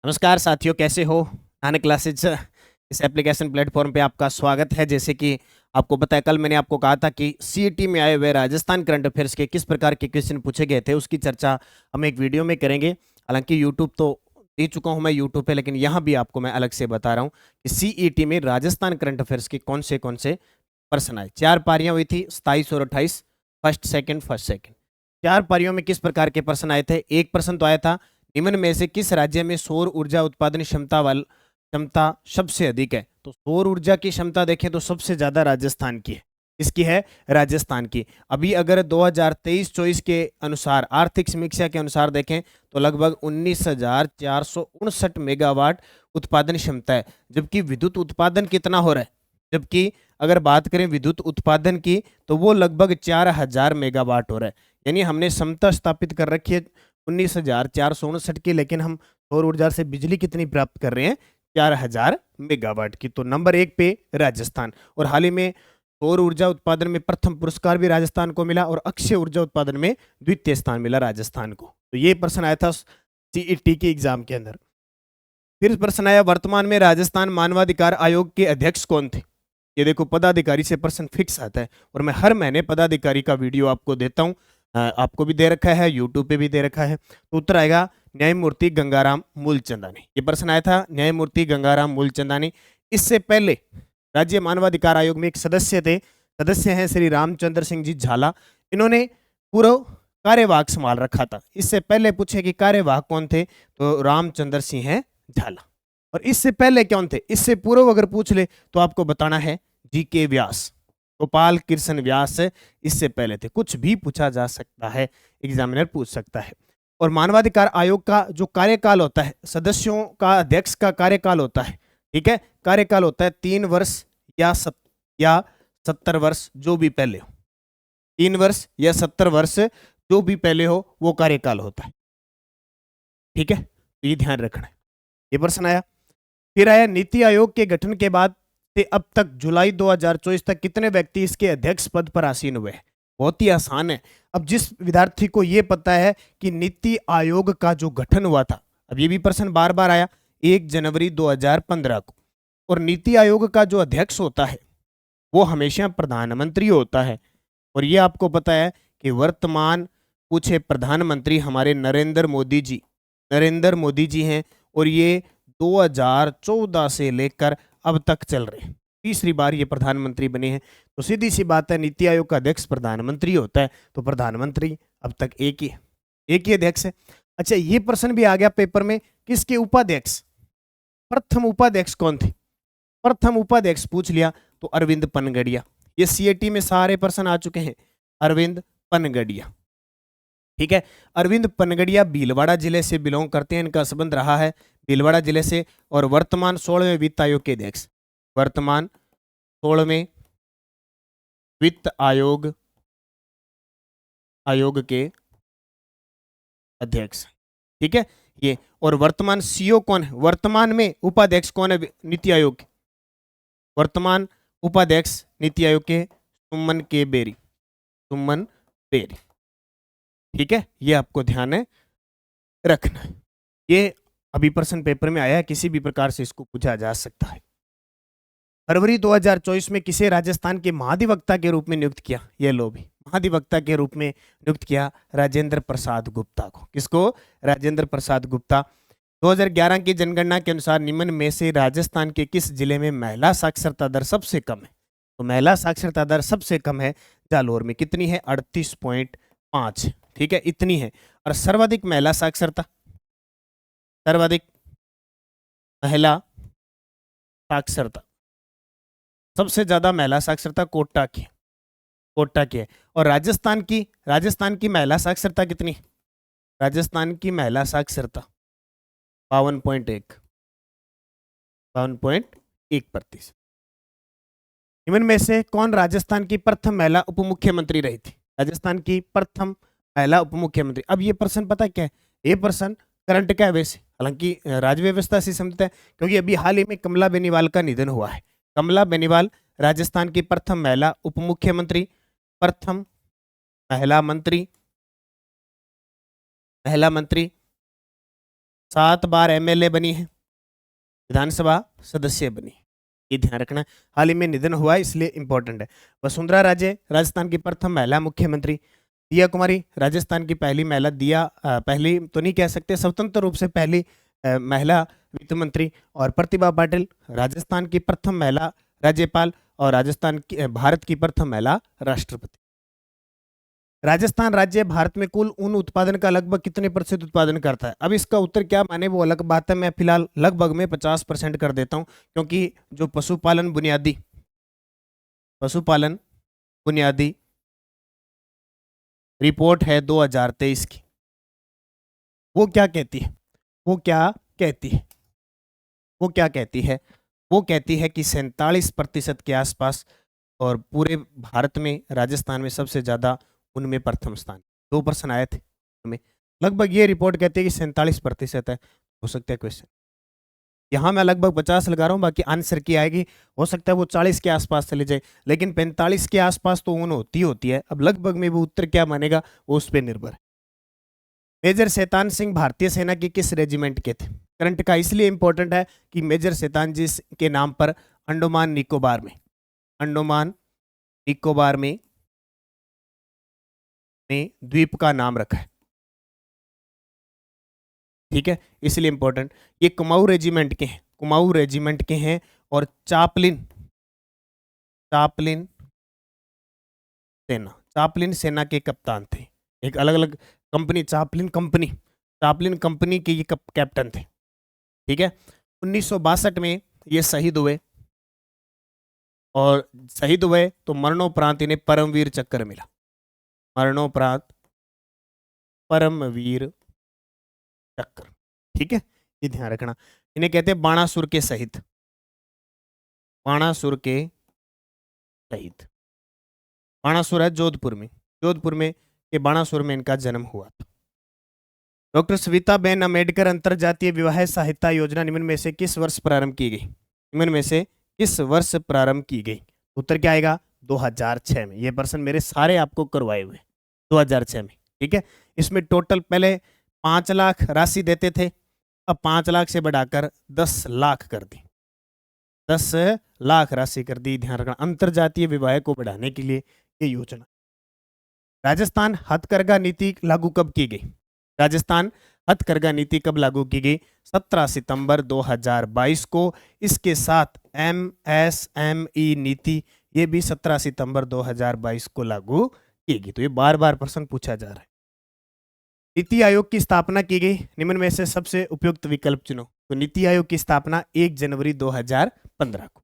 नमस्कार साथियों, कैसे हो। अन क्लासेज इस एप्लीकेशन प्लेटफॉर्म पे आपका स्वागत है। जैसे कि आपको पता है, कल मैंने आपको कहा था कि सीईटी में आए हुए राजस्थान करंट अफेयर्स के किस प्रकार के क्वेश्चन पूछे गए थे, उसकी चर्चा हम एक वीडियो में करेंगे। हालांकि यूट्यूब तो दे चुका हूं मैं यूट्यूब पे, लेकिन यहाँ भी आपको मैं अलग से बता रहा हूँ कि सीईटी में राजस्थान करंट अफेयर्स के कौन से प्रश्न आए। 4 पारियां हुई थी, 27 और 28, फर्स्ट सेकंड। 4 पारियों में किस प्रकार के प्रश्न आए थे। एक प्रश्न तो आया था, निम्न में से किस राज्य में सौर ऊर्जा उत्पादन क्षमता सबसे अधिक है। तो सौर ऊर्जा की क्षमता देखें तो सबसे ज्यादा राजस्थान की है। इसकी है राजस्थान की। अभी अगर 2023-24 के अनुसार, आर्थिक समीक्षा के अनुसार देखें तो लगभग 19,459 मेगावाट उत्पादन क्षमता है। जबकि विद्युत उत्पादन कितना हो रहा है, जबकि अगर बात करें विद्युत उत्पादन की तो वो लगभग 4,000 मेगावाट हो रहा है। यानी हमने क्षमता स्थापित कर रखी है 19,459 की, लेकिन हम सौर ऊर्जा से बिजली कितनी प्राप्त कर रहे हैं, 4,000 मेगावाट की। तो नंबर 1 पे राजस्थान। और हाल ही में सौर ऊर्जा उत्पादन में प्रथम पुरस्कार भी राजस्थान को मिला और अक्षय ऊर्जा उत्पादन में द्वितीय स्थान मिला राजस्थान को। तो ये प्रश्न आया था सीईटी के एग्जाम के अंदर। फिर प्रश्न आया, वर्तमान में राजस्थान मानवाधिकार आयोग के अध्यक्ष कौन थे। ये देखो, पदाधिकारी से प्रश्न फिक्स आता है और मैं हर महीने पदाधिकारी का वीडियो आपको देता हूं। आपको भी दे रखा है, यूट्यूब पे भी दे रखा है। तो उत्तर आएगा न्यायमूर्ति गंगाराम मूलचंदानी। ये प्रश्न आया था, न्यायमूर्ति गंगाराम मूलचंदानी। इससे पहले राज्य मानवाधिकार आयोग में एक सदस्य हैं श्री रामचंद्र सिंह जी झाला। इन्होंने पूरा कार्यवाहक संभाल रखा था। इससे पहले पूछे कि कार्यवाहक कौन थे, तो रामचंद्र सिंह है झाला। और इससे पहले कौन थे, इससे पूर्व अगर पूछ ले तो आपको बताना है जीके व्यास, गोपाल कृष्ण व्यास इससे पहले थे। कुछ भी पूछा जा सकता है, एग्जामिनर पूछ सकता है। और मानवाधिकार आयोग का जो कार्यकाल होता है, सदस्यों का, अध्यक्ष का कार्यकाल होता है, ठीक है, कार्यकाल होता है 3 वर्ष या 70 वर्ष, जो भी पहले हो। 3 वर्ष या 70 वर्ष जो भी पहले हो वो कार्यकाल होता है, ठीक है। तो ये ध्यान रखना है। ये प्रश्न आया। फिर आया, नीति आयोग के गठन के बाद से अब तक जुलाई 2024 तक कितने व्यक्ति इसके अध्यक्ष पद पर आसीन हुए हैं। बहुत ही आसान है। अब जिस विद्यार्थी को यह पता है कि नीति आयोग का जो गठन हुआ था, अब ये भी प्रश्न बार बार आया, 1 जनवरी 2015 को। और नीति आयोग का जो अध्यक्ष होता है वो हमेशा प्रधानमंत्री होता है। और ये आपको पता है कि वर्तमान पूछे प्रधानमंत्री हमारे नरेंद्र मोदी जी हैं। और ये 2014 से लेकर अब तक चल रहे हैं, तीसरी बार ये प्रधानमंत्री बने हैं। तो सीधी सी बात है, नीति आयोग का अध्यक्ष प्रधानमंत्री होता है, तो प्रधानमंत्री अब तक एक ही अध्यक्ष है। अच्छा, ये प्रश्न भी आ गया पेपर में, किसके उपाध्यक्ष, प्रथम उपाध्यक्ष कौन थे। प्रथम उपाध्यक्ष पूछ लिया तो अरविंद पनगड़िया। ये सीएटी में सारे प्रश्न आ चुके हैं, अरविंद पनगड़िया, ठीक है। अरविंद पनगड़िया भीलवाड़ा जिले से बिलोंग करते हैं, इनका संबंध रहा है भीलवाड़ा जिले से। और वर्तमान 16वें वित्त आयोग के अध्यक्ष, वर्तमान 16वें वित्त आयोग के अध्यक्ष, ठीक है ये। और वर्तमान सीईओ कौन है, वर्तमान में उपाध्यक्ष कौन है नीति आयोग के, वर्तमान उपाध्यक्ष नीति आयोग के सुमन बेरी, ठीक है। ये आपको ध्यान है रखना है। ये अभी प्रश्न पेपर में आया है, किसी भी प्रकार से इसको पूछा जा सकता है। फरवरी 2024 में किसे राजस्थान के महाधिवक्ता के रूप में नियुक्त किया, ये लो भी, महाधिवक्ता के रूप में नियुक्त किया राजेंद्र प्रसाद गुप्ता को। किसको, राजेंद्र प्रसाद गुप्ता। 2011 की जनगणना के अनुसार निम्न में से राजस्थान के किस जिले में महिला साक्षरता दर सबसे कम है। तो महिला साक्षरता दर सबसे कम है जालोर में, कितनी है, 38.5, ठीक है, इतनी है। और सर्वाधिक महिला साक्षरता, सर्वाधिक महिला साक्षरता, सबसे ज्यादा महिला साक्षरता कोटा की है। और राजस्थान की महिला साक्षरता कितनी, राजस्थान की महिला साक्षरता 52.1%। निम्न में से कौन राजस्थान की प्रथम महिला उप मुख्यमंत्री रही थी, राजस्थान की प्रथम महिला उप मुख्यमंत्री। अब ये प्रश्न पता क्या है, ये प्रश्न करंट का है वैसे, हालांकि राज्य व्यवस्था से संबंधित है, क्योंकि अभी हाल ही में कमला बेनीवाल का निधन हुआ है। कमला बेनीवाल राजस्थान की प्रथम महिला उप मुख्यमंत्री, प्रथम महिला मंत्री 7 बार एमएलए बनी है, विधानसभा सदस्य बनी है। ये ध्यान रखना। हाल ही में निधन हुआ इसलिए इंपॉर्टेंट है। वसुंधरा राजे राजस्थान की प्रथम महिला मुख्यमंत्री। दिया कुमारी राजस्थान की पहली महिला, पहली तो नहीं कह सकते, स्वतंत्र रूप से पहली महिला वित्त मंत्री। और प्रतिभा पाटिल राजस्थान की प्रथम महिला राज्यपाल और राजस्थान की भारत की प्रथम महिला राष्ट्रपति। राजस्थान राज्य भारत में कुल ऊन उत्पादन का लगभग कितने प्रतिशत उत्पादन करता है? अब इसका उत्तर क्या माने वो अलग बात है। मैं फिलहाल लगभग में 50% कर देता हूं, क्योंकि जो पशुपालन बुनियादी रिपोर्ट है 2023 की, वो क्या कहती है? वो कहती है कि 47% के आसपास, और पूरे भारत में राजस्थान में सबसे ज्यादा उनमें प्रथम स्थान। 2 प्रश्न आए थे हमें, लगभग ये रिपोर्ट कहती है कि 47% है। हो सकता है क्वेश्चन यहाँ मैं लगभग 50 लगा रहा हूँ, बाकी आंसर की आएगी, हो सकता है वो 40 के आसपास चले जाए, लेकिन 45 के आसपास तो ऊन होती है। अब लगभग में वो उत्तर क्या मानेगा वो उस पर निर्भर है। मेजर शैतान सिंह भारतीय सेना की किस रेजिमेंट के थे? करंट का इसलिए इंपॉर्टेंट है कि मेजर शैतान जी के नाम पर अंडमान निकोबार में द्वीप का नाम रखा है। ठीक है, इसलिए इंपॉर्टेंट। ये कुमाऊं रेजिमेंट के हैं और चापलिन सेना के कप्तान थे। एक अलग अलग कंपनी, चापलिन कंपनी के ये कैप्टन थे। ठीक है, 1962 में ये शहीद हुए, और शहीद हुए तो मरणोपरांत इन्हें परमवीर चक्र मिला। परमवीर चक्र। ठीक है, ये ध्यान रखना। इन्हें कहते हैं बाणासुर के शहीद। बाणासुर है जोधपुर में के बाणासुर में इनका जन्म हुआ था। डॉक्टर सविताबेन अम्बेडकर अंतरजातीय विवाह सहायता योजना निम्न में से किस वर्ष प्रारंभ की गई? उत्तर क्या आएगा? 2006 में। ये प्रश्न मेरे सारे आपको करवाए हुए 2006 में। ठीक है, इसमें टोटल पहले 5 लाख राशि देते थे, अब 5 लाख से बढ़ाकर 10 लाख कर दी, 10 लाख राशि कर दी। ध्यान रखना, अंतरजातीय विवाह को बढ़ाने के लिए ये योजना। राजस्थान हथकरघा नीति लागू कब की गई? 17 सितंबर 2022 को। इसके साथ MSME नीति, ये भी 17 सितंबर 2022 को लागू की गई। तो ये बार बार प्रश्न पूछा जा रहा है। नीति आयोग की स्थापना की गई, निम्न में से सबसे उपयुक्त विकल्प चुनो। तो नीति आयोग की स्थापना 1 जनवरी 2015 को।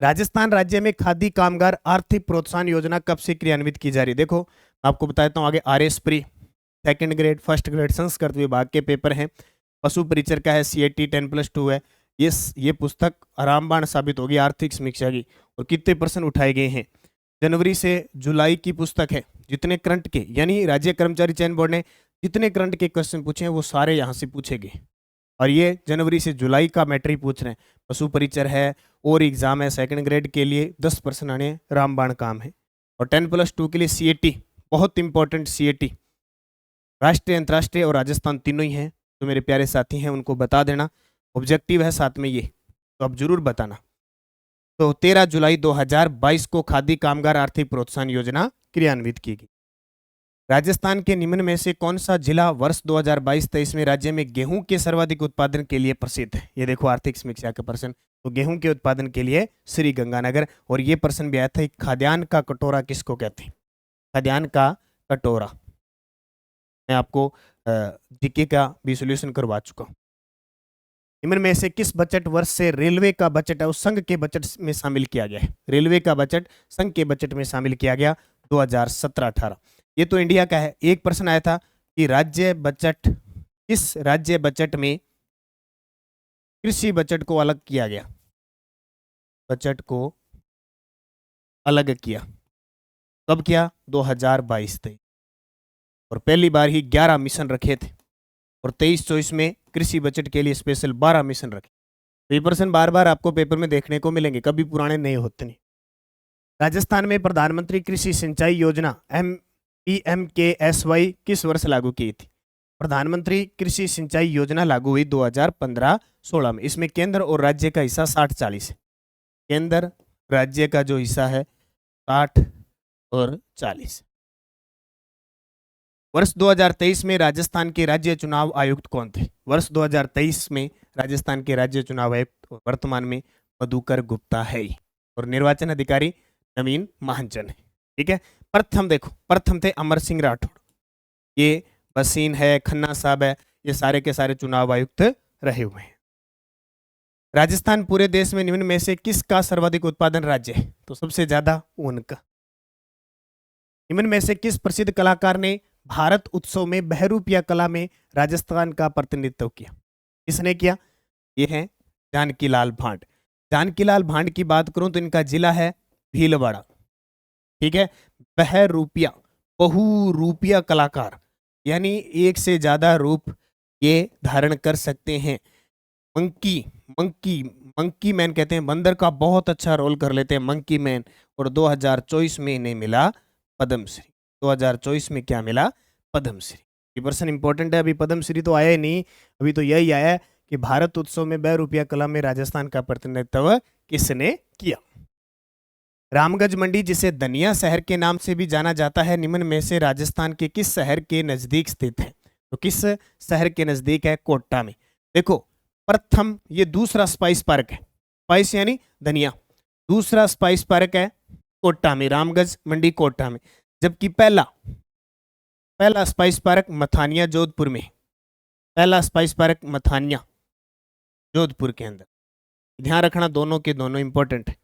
राजस्थान राज्य में खादी कामगार आर्थिक प्रोत्साहन योजना कब से क्रियान्वित की जा रही है? देखो आपको बताता हूँ आगे। RS pre, 2nd grade, 1st grade Sanskrit विभाग के पेपर हैं। पशु परिचर का है, CAT 10+2 है। ये पुस्तक रामबाण साबित होगी आर्थिक समीक्षा की। और कितने प्रश्न उठाए गए हैं? जनवरी से जुलाई की पुस्तक है। जितने करंट के, यानी राज्य कर्मचारी चयन बोर्ड ने जितने करंट के क्वेश्चन पूछे हैं वो सारे यहाँ से पूछे गए, और ये जनवरी से जुलाई का मैट्रिक पूछ रहे हैं। पशु परिचर है और एग्जाम है 2nd ग्रेड के लिए, 10 प्रश्न आने रामबाण काम है। और 10+2 के लिए CAT, बहुत इंपॉर्टेंट CAT, राष्ट्रीय, अंतर्राष्ट्रीय और राजस्थान तीनों ही हैं। जो मेरे प्यारे साथी हैं उनको बता देना, ऑब्जेक्टिव है साथ में ये, तो अब जरूर बताना। तो 13 जुलाई 2022 को खादी कामगार आर्थिक प्रोत्साहन योजना क्रियान्वित की गई। राजस्थान के निम्न में से कौन सा जिला वर्ष 2022-23 में राज्य में गेहूं के सर्वाधिक उत्पादन के लिए प्रसिद्ध है? ये देखो आर्थिक समीक्षा का प्रश्न। तो गेहूं के उत्पादन के लिए श्री गंगानगर। और ये प्रश्न भी आया था, खाद्यान्न का कटोरा किसको कहते हैं? खाद्यान्न का कटोरा मैं आपको जीके का भी सोल्यूशन करवा चुका हूं। निम्न में से किस बजट वर्ष से रेलवे का बजट है उस संघ के बजट में शामिल किया गया है? रेलवे का बजट संघ के बजट में शामिल किया गया 2017-18। ये तो इंडिया का है। एक प्रश्न आया था कि किस राज्य बजट में कृषि बजट को अलग किया गया? बजट को अलग किया कब किया? 2022-23। और पहली बार ही 11 मिशन रखे थे, और 23-24 में कृषि बजट के लिए स्पेशल 12 मिशन रखे। तो ये प्रश्न बार बार आपको पेपर में देखने को मिलेंगे, कभी पुराने नहीं होते नहीं। राजस्थान में प्रधानमंत्री कृषि सिंचाई योजना PMKSY किस वर्ष लागू की थी? प्रधानमंत्री कृषि सिंचाई योजना लागू हुई 2015-16 में। इसमें केंद्र और राज्य का हिस्सा 60-40 है। केंद्र राज्य का जो हिस्सा है 60 और 40। वर्ष 2023 में राजस्थान के राज्य चुनाव आयुक्त कौन थे? वर्ष 2023 में राजस्थान के राज्य चुनाव आयुक्त वर्तमान में मधुकर गुप्ता है और निर्वाचन अधिकारी नवीन महाजन है। ठीक है, प्रथम देखो, प्रथम थे अमर सिंह राठौड़, ये बसीन है, खन्ना साहब है, ये सारे के सारे चुनाव आयुक्त रहे हुए हैं। राजस्थान पूरे देश में निम्न में से किसका सर्वाधिक उत्पादन राज्य है? तो सबसे ज्यादा ऊन का। निम्न में से किस प्रसिद्ध कलाकार ने भारत उत्सव में बहरूपिया कला में राजस्थान का प्रतिनिधित्व किया? किसने किया? ये है जानकीलाल भांड। जानकीलाल भांड की बात करूं तो इनका जिला है भीलवाड़ा। ठीक है, बहरूपिया, बहुरूपिया कलाकार, यानी एक से ज्यादा रूप ये धारण कर सकते हैं। मंकी मंकी मंकी मैन कहते हैं, बंदर का बहुत अच्छा रोल कर लेते हैं मंकी मैन। और 2024 में इन्हें मिला पद्मश्री। 2024 में क्या मिला? पद्मश्री। ये पर्सन इंपॉर्टेंट है, अभी पद्मश्री तो आया ही नहीं, अभी तो यही आया कि भारत उत्सव में बहरूपिया कला में राजस्थान का प्रतिनिधित्व किसने किया। रामगंज मंडी, जिसे दनिया शहर के नाम से भी जाना जाता है, निम्न में से राजस्थान के किस शहर के नजदीक स्थित है? तो किस शहर के नजदीक है? कोटा में। देखो, प्रथम ये दूसरा स्पाइस पार्क है, स्पाइस यानी धनिया, दूसरा स्पाइस पार्क है कोटा में, रामगंज मंडी कोटा में। जबकि पहला स्पाइस पार्क मथानिया जोधपुर में, पहला स्पाइस पार्क मथानिया जोधपुर के अंदर। ध्यान रखना, दोनों के दोनों इंपॉर्टेंट है।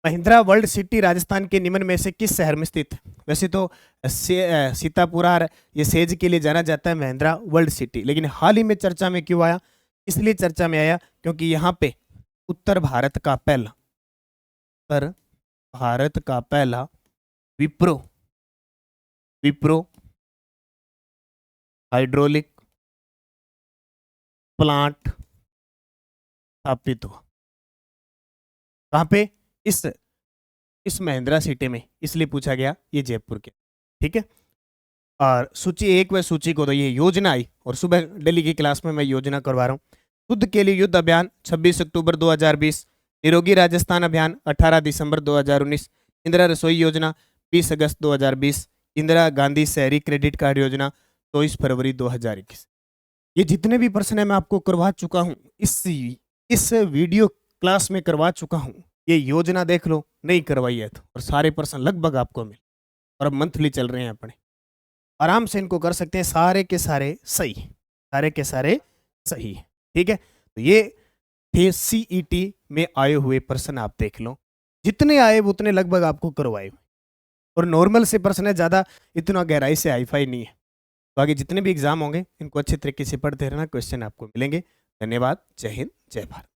महिंद्रा वर्ल्ड सिटी राजस्थान के निम्न में से किस शहर में स्थित है? वैसे तो सीतापुरा ये सेज के लिए जाना जाता है महिंद्रा वर्ल्ड सिटी, लेकिन हाल ही में चर्चा में क्यों आया? इसलिए चर्चा में आया क्योंकि यहाँ पे उत्तर भारत का पहला विप्रो हाइड्रोलिक प्लांट स्थापित हुआ। कहाँ पे? इस महिंद्रा सिटी में, इसलिए पूछा गया ये जयपुर के। ठीक है, और सूची 1 व सूची को तो ये योजना आई, और सुबह दिल्ली की क्लास में मैं योजना करवा रहा हूँ। शुद्ध के लिए युद्ध अभियान 26 अक्टूबर 2020, निरोगी राजस्थान अभियान 18 दिसंबर 2019, इंदिरा रसोई योजना 20 अगस्त 2020, इंदिरा गांधी शहरी क्रेडिट कार्ड योजना 24 फरवरी 2021। ये जितने भी प्रश्न है मैं आपको करवा चुका हूँ, इस वीडियो क्लास में करवा चुका हूँ। ये योजना देख लो, नहीं करवाई है तो, और सारे प्रश्न लगभग आपको मिले। और अब मंथली चल रहे हैं अपने, आराम से इनको कर सकते हैं, सारे के सारे सही, सारे के सारे सही। ठीक है, तो ये थे सीईटी में आए हुए प्रश्न, आप देख लो, जितने आए उतने लगभग आपको करवाए। और नॉर्मल से प्रश्न है, ज़्यादा इतना गहराई से हाईफाई नहीं है। तो आगे जितने भी एग्जाम होंगे इनको अच्छे तरीके से पढ़ते रहना, क्वेश्चन आपको मिलेंगे। धन्यवाद, जय हिंद, जय भारत।